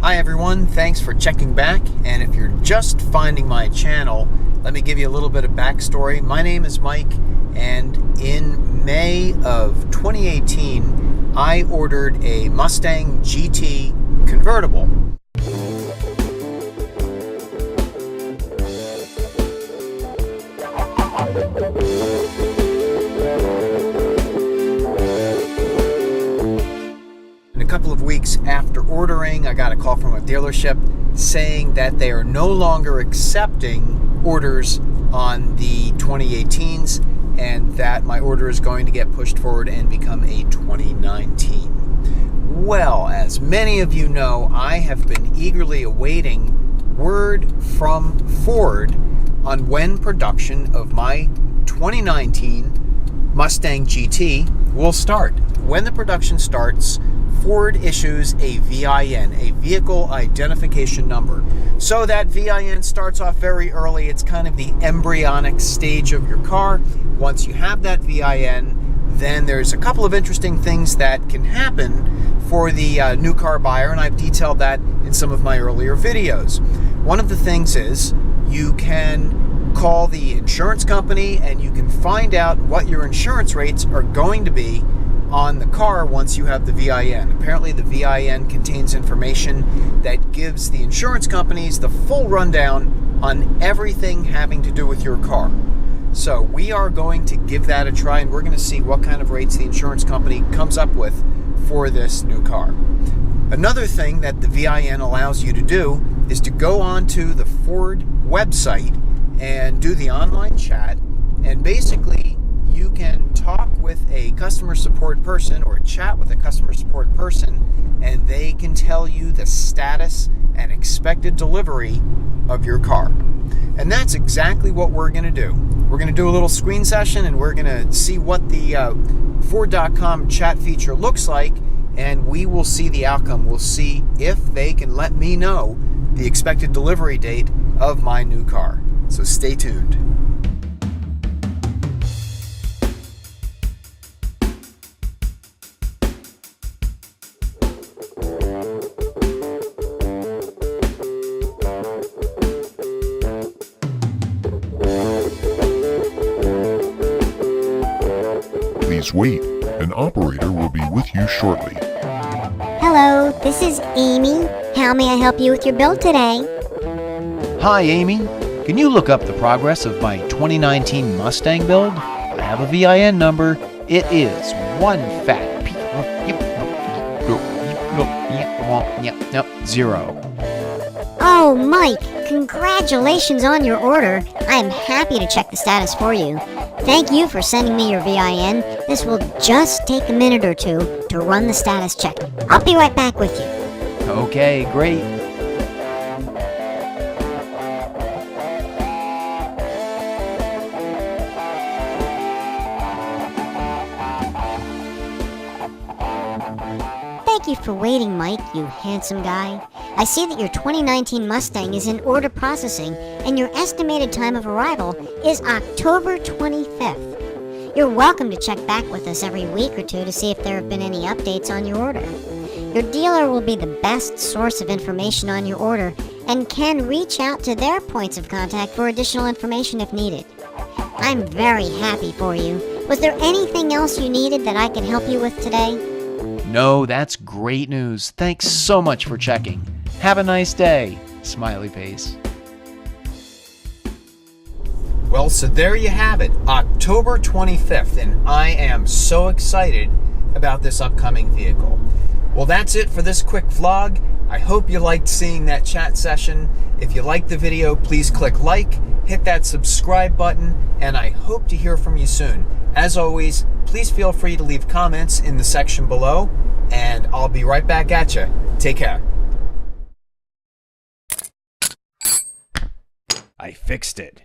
Hi everyone, thanks for checking back, and if you're just finding my channel, let me give you a little bit of backstory. My name is Mike, and in May of 2018, I ordered a Mustang GT convertible. A couple of weeks after ordering, I got a call from a dealership saying that they are no longer accepting orders on the 2018s and that my order is going to get pushed forward and become a 2019. Well, as many of you know, I have been eagerly awaiting word from Ford on when production of my 2019 Mustang GT will start. When the production starts, Ford issues a VIN, a Vehicle Identification Number. So that VIN starts off very early. It's kind of the embryonic stage of your car. Once you have that VIN, then there's a couple of interesting things that can happen for the new car buyer, and I've detailed that in some of my earlier videos. One of the things is you can call the insurance company and you can find out what your insurance rates are going to be on the car once you have the VIN. Apparently the VIN contains information that gives the insurance companies the full rundown on everything having to do with your car. So we are going to give that a try, and we're going to see what kind of rates the insurance company comes up with for this new car. Another thing that the VIN allows you to do is to go onto the Ford website and do the online chat, and basically you can talk with a customer support person or chat with a customer support person, and they can tell you the status and expected delivery of your car. And that's exactly what we're going to do. We're going to do a little screen session, and we're going to see what the Ford.com chat feature looks like, and we will see the outcome. We'll see if they can let me know the expected delivery date of my new car. So stay tuned. Please wait. An operator will be with you shortly. Hello, this is Amy. How may I help you with your bill today? Hi Amy, can you look up the progress of my 2019 Mustang build? I have a VIN number. It is one fat P. Zero. Oh, Mike, congratulations on your order. I am happy to check the status for you. Thank you for sending me your VIN. This will just take a minute or two to run the status check. I'll be right back with you. Okay, great. Thank you for waiting, Mike, you handsome guy. I see that your 2019 Mustang is in order processing, and your estimated time of arrival is October 25th. You're welcome to check back with us every week or two to see if there have been any updates on your order. Your dealer will be the best source of information on your order and can reach out to their points of contact for additional information if needed. I'm very happy for you. Was there anything else you needed that I could help you with today? No, that's great news. Thanks so much for checking. Have a nice day. Smiley face. Well, so there you have it, October 25th, and I am so excited about this upcoming vehicle. Well, that's it for this quick vlog. I hope you liked seeing that chat session. If you liked the video, please click like, hit that subscribe button, and I hope to hear from you soon. As always, please feel free to leave comments in the section below, and I'll be right back at you. Take care. I fixed it.